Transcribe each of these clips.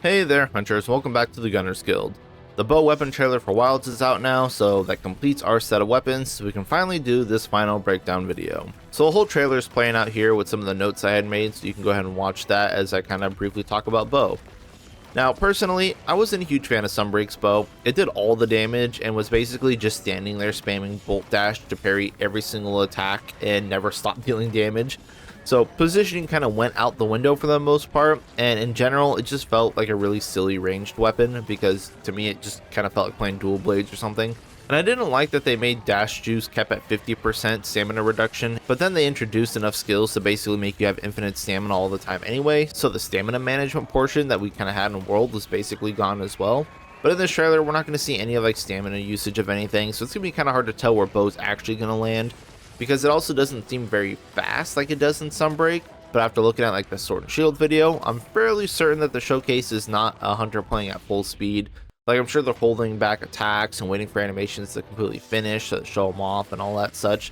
Hey there, hunters. Welcome back to the Gunners Guild. The bow weapon trailer for Wilds is out now, so that completes our set of weapons, so we can finally do this final breakdown video. So the whole trailer is playing out here with some of the notes I had made, so you can go ahead and watch that as I kind of briefly talk about bow. Now, personally, I wasn't a huge fan of Sunbreak's bow. It did all the damage and was basically just standing there spamming bolt dash to parry every single attack and never stop dealing damage. So positioning kind of went out the window for the most part, and in general, it just felt like a really silly ranged weapon because to me it just kind of felt like playing dual blades or something. And I didn't like that they made dash juice kept at 50% stamina reduction, but then they introduced enough skills to basically make you have infinite stamina all the time anyway, so the stamina management portion that we kind of had in World was basically gone as well. But in this trailer, we're not going to see any of like stamina usage of anything, so it's going to be kind of hard to tell where bow's actually going to land, because it also doesn't seem very fast like it does in Sunbreak. But after looking at like the Sword and Shield video, I'm fairly certain that the showcase is not a hunter playing at full speed. Like, I'm sure they're holding back attacks and waiting for animations to completely finish to show them off and all that such.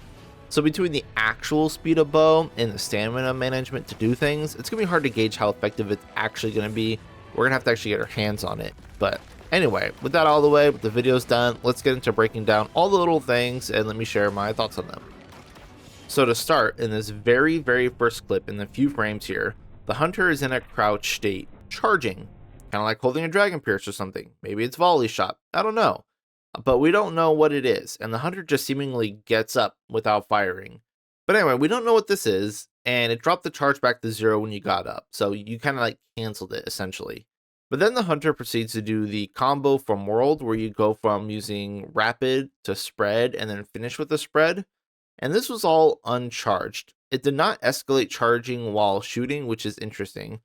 So between the actual speed of bow and the stamina management to do things, it's going to be hard to gauge how effective it's actually going to be. We're going to have to actually get our hands on it. But anyway, with that out of the way, with the video's done, let's get into breaking down all the little things and let me share my thoughts on them. So to start, in this very first clip in the few frames here, the hunter is in a crouch state, charging. Kind of like holding a dragon pierce or something. Maybe it's volley shot. I don't know. But we don't know what it is, and the hunter just seemingly gets up without firing. But anyway, we don't know what this is, and it dropped the charge back to 0 when you got up, so you kind of like canceled it essentially. But then the hunter proceeds to do the combo from World, where you go from using rapid to spread and then finish with the spread. And this was all uncharged. It did not escalate charging while shooting, which is interesting.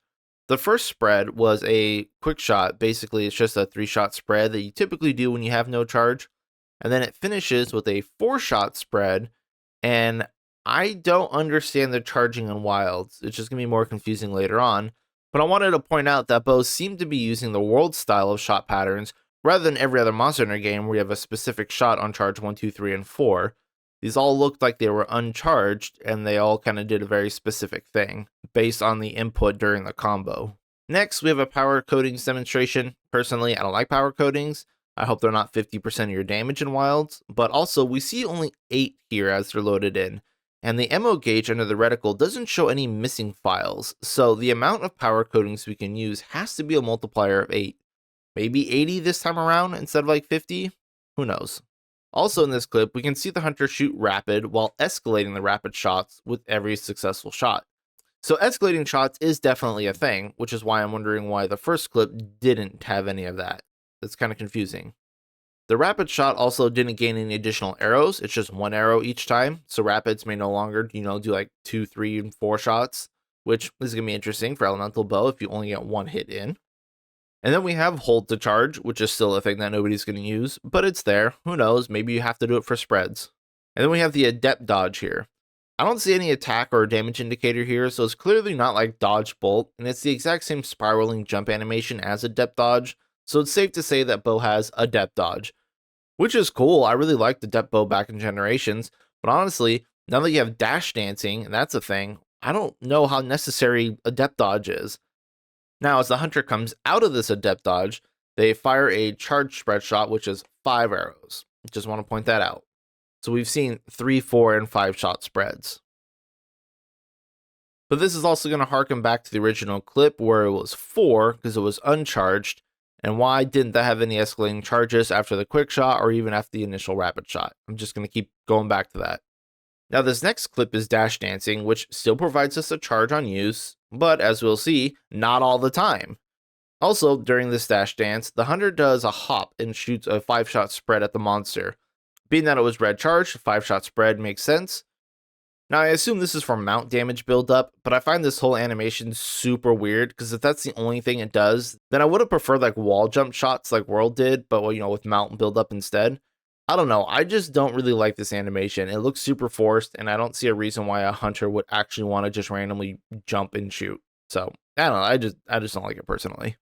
The first spread was a quick shot. Basically, it's just a 3-shot spread that you typically do when you have no charge. And then it finishes with a 4-shot spread. And I don't understand the charging in Wilds. It's just going to be more confusing later on. But I wanted to point out that bows seem to be using the World style of shot patterns rather than every other Monster Hunter game where you have a specific shot on charge 1, 2, 3, and 4. These all looked like they were uncharged, and they all kind of did a very specific thing based on the input during the combo. Next, we have a power coatings demonstration. Personally, I don't like power coatings. I hope they're not 50% of your damage in Wilds, but also we see only 8 here as they're loaded in, and the ammo gauge under the reticle doesn't show any missing files, so the amount of power coatings we can use has to be a multiplier of 8. Maybe 80 this time around instead of like 50? Who knows? Also in this clip, we can see the hunter shoot rapid while escalating the rapid shots with every successful shot. So escalating shots is definitely a thing, which is why I'm wondering why the first clip didn't have any of that. That's kind of confusing. The rapid shot also didn't gain any additional arrows, it's just 1 arrow each time, so rapids may no longer, do like 2, 3, and 4 shots, which is going to be interesting for elemental bow if you only get 1 hit in. And then we have hold to charge, which is still a thing that nobody's going to use, but it's there. Who knows? Maybe you have to do it for spreads. And then we have the adept dodge here. I don't see any attack or damage indicator here, so it's clearly not like dodge bolt, and it's the exact same spiraling jump animation as adept dodge, so it's safe to say that bow has adept dodge, which is cool. I really like the adept bow back in Generations, but honestly, now that you have dash dancing, and that's a thing, I don't know how necessary adept dodge is. Now, as the hunter comes out of this adept dodge, they fire a charge spread shot, which is 5 arrows. Just want to point that out. So we've seen 3, 4, and 5 shot spreads. But this is also going to harken back to the original clip where it was 4 because it was uncharged. And why didn't that have any escalating charges after the quick shot or even after the initial rapid shot? I'm just going to keep going back to that. Now this next clip is dash dancing, which still provides us a charge on use, but as we'll see, not all the time. Also, during this dash dance, the hunter does a hop and shoots a 5-shot spread at the monster. Being that it was red charge, 5-shot spread makes sense. Now I assume this is for mount damage buildup, but I find this whole animation super weird, because if that's the only thing it does, then I would have preferred like wall jump shots like World did, but with mount buildup instead. I don't know, I just don't really like this animation. It looks super forced, and I don't see a reason why a hunter would actually want to just randomly jump and shoot. So, I don't know, I just don't like it personally.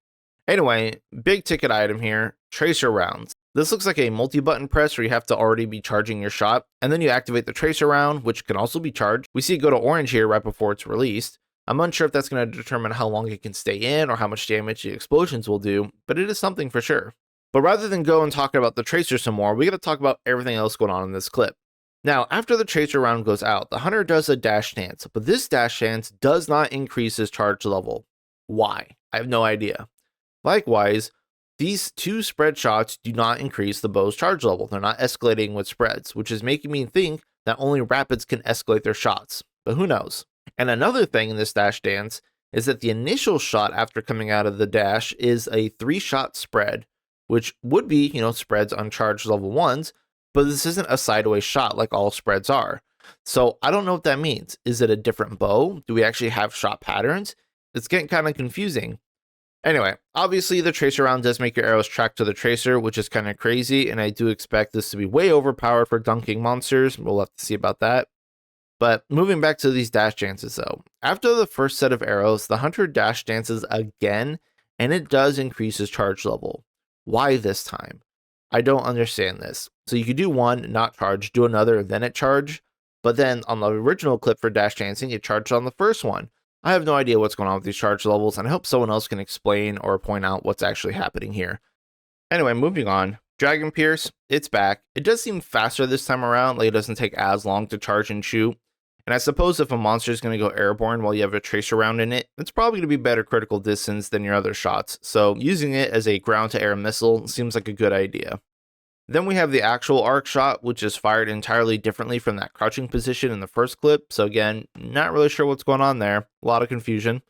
Anyway, big ticket item here, tracer rounds. This looks like a multi-button press where you have to already be charging your shot, and then you activate the tracer round, which can also be charged. We see it go to orange here right before it's released. I'm unsure if that's going to determine how long it can stay in or how much damage the explosions will do, but it is something for sure. But rather than go and talk about the tracer some more, we got to talk about everything else going on in this clip. Now, after the tracer round goes out, the hunter does a dash dance, but this dash dance does not increase his charge level. Why? I have no idea. Likewise, these two spread shots do not increase the bow's charge level. They're not escalating with spreads, which is making me think that only rapids can escalate their shots, but who knows? And another thing in this dash dance is that the initial shot after coming out of the dash is a 3-shot spread, which would be, spreads on charge level 1s, but this isn't a sideways shot like all spreads are. So I don't know what that means. Is it a different bow? Do we actually have shot patterns? It's getting kind of confusing. Anyway, obviously the tracer round does make your arrows track to the tracer, which is kind of crazy, and I do expect this to be way overpowered for dunking monsters. We'll have to see about that. But moving back to these dash dances though, after the first set of arrows, the hunter dash dances again, and it does increase his charge level. Why this time? I don't understand this. So you could do one, not charge, do another, then it charge, but then on the original clip for dash dancing, it charged on the first one. I have no idea what's going on with these charge levels, and I hope someone else can explain or point out what's actually happening here. Anyway, moving on. Dragon Pierce, it's back. It does seem faster this time around, like it doesn't take as long to charge and shoot. And I suppose if a monster is going to go airborne while you have a tracer round in it, it's probably going to be better critical distance than your other shots, so using it as a ground-to-air missile seems like a good idea. Then we have the actual arc shot, which is fired entirely differently from that crouching position in the first clip, so again, not really sure what's going on there, a lot of confusion.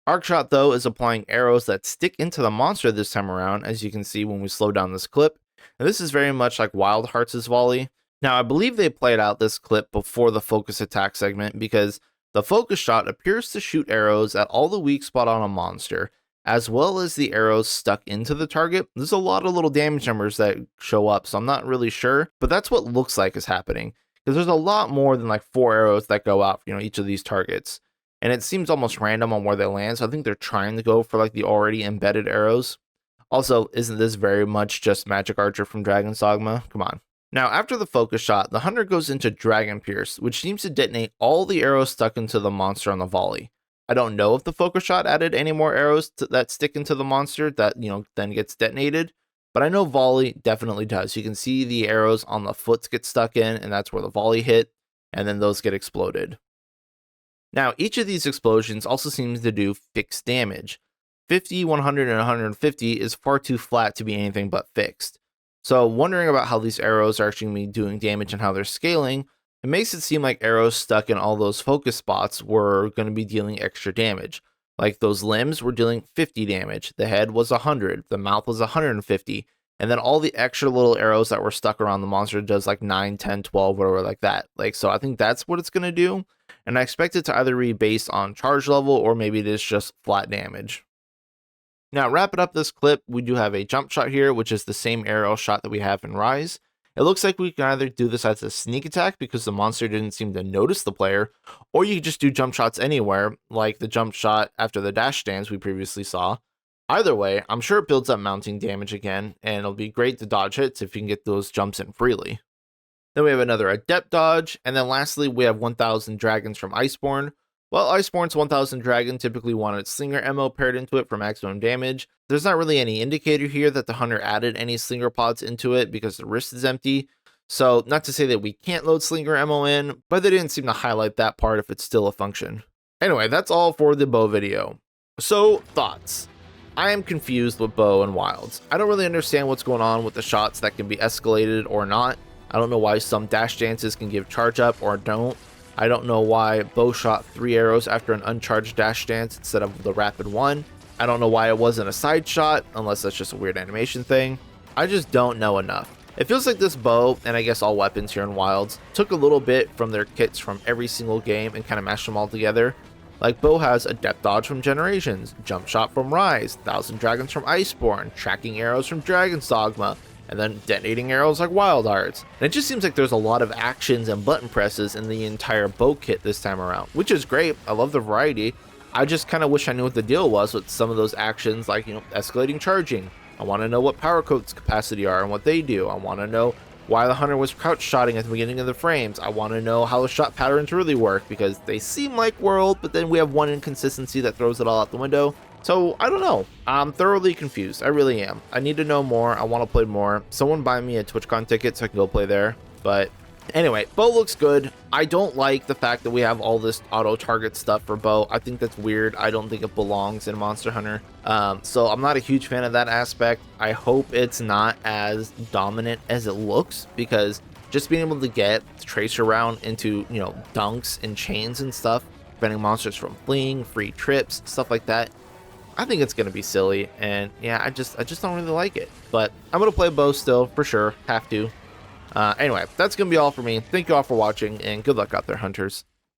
Arc shot though is applying arrows that stick into the monster this time around, as you can see when we slow down this clip, and this is very much like Wild Hearts' volley. Now I believe they played out this clip before the focus attack segment because the focus shot appears to shoot arrows at all the weak spot on a monster, as well as the arrows stuck into the target. There's a lot of little damage numbers that show up, so I'm not really sure, but that's what looks like is happening, because there's a lot more than like 4 arrows that go out for, each of these targets, and it seems almost random on where they land, so I think they're trying to go for like the already embedded arrows. Also, isn't this very much just Magic Archer from Dragon's Dogma? Come on. Now, after the focus shot, the hunter goes into Dragon Pierce, which seems to detonate all the arrows stuck into the monster on the volley. I don't know if the focus shot added any more arrows that stick into the monster that, then gets detonated, but I know volley definitely does. You can see the arrows on the foots get stuck in, and that's where the volley hit, and then those get exploded. Now, each of these explosions also seems to do fixed damage. 50, 100, and 150 is far too flat to be anything but fixed. So wondering about how these arrows are actually doing damage and how they're scaling, it makes it seem like arrows stuck in all those focus spots were going to be dealing extra damage. Like those limbs were dealing 50 damage, the head was 100, the mouth was 150, and then all the extra little arrows that were stuck around the monster does like 9, 10, 12, whatever like that. So I think that's what it's going to do, and I expect it to either be based on charge level or maybe it is just flat damage. Now, wrapping up this clip, we do have a jump shot here, which is the same arrow shot that we have in Rise. It looks like we can either do this as a sneak attack because the monster didn't seem to notice the player, or you can just do jump shots anywhere, like the jump shot after the dash dance we previously saw. Either way, I'm sure it builds up mounting damage again, and it'll be great to dodge hits if you can get those jumps in freely. Then we have another Adept dodge, and then lastly we have 1000 Dragons from Iceborne. Well, Iceborne's 1000 Dragon typically wanted Slinger ammo paired into it for maximum damage. There's not really any indicator here that the hunter added any Slinger pods into it because the wrist is empty. So not to say that we can't load Slinger ammo in, but they didn't seem to highlight that part if it's still a function. Anyway, that's all for the bow video. So, thoughts. I am confused with bow and wilds. I don't really understand what's going on with the shots that can be escalated or not. I don't know why some dash dances can give charge up or don't. I don't know why bow shot 3 arrows after an uncharged dash dance instead of the rapid one. I don't know why it wasn't a side shot, unless that's just a weird animation thing. I just don't know enough. It feels like this bow, and I guess all weapons here in Wilds, took a little bit from their kits from every single game and kind of mashed them all together. Like bow has Adept dodge from Generations, jump shot from Rise, 1000 Dragons from Iceborne, tracking arrows from Dragon's Dogma, and then detonating arrows like Wild Hearts. And it just seems like there's a lot of actions and button presses in the entire bow kit this time around, which is great. I love the variety. I just kind of wish I knew what the deal was with some of those actions, like, escalating charging. I want to know what power coats capacity are and what they do. I want to know why the hunter was crouch shotting at the beginning of the frames. I want to know how the shot patterns really work, because they seem like world, but then we have one inconsistency that throws it all out the window. So I don't know. I'm thoroughly confused. I really am. I need to know more. I want to play more. Someone buy me a TwitchCon ticket so I can go play there. But anyway, bow looks good. I don't like the fact that we have all this auto target stuff for bow. I think that's weird. I don't think it belongs in Monster Hunter. So I'm not a huge fan of that aspect. I hope it's not as dominant as it looks, because just being able to get Tracer around into, you know, dunks and chains and stuff, preventing monsters from fleeing, free trips, stuff like that, I think it's going to be silly. And yeah, I just don't really like it. But I'm going to play bow still, for sure. Have to. Anyway, that's going to be all for me. Thank you all for watching, and good luck out there, hunters.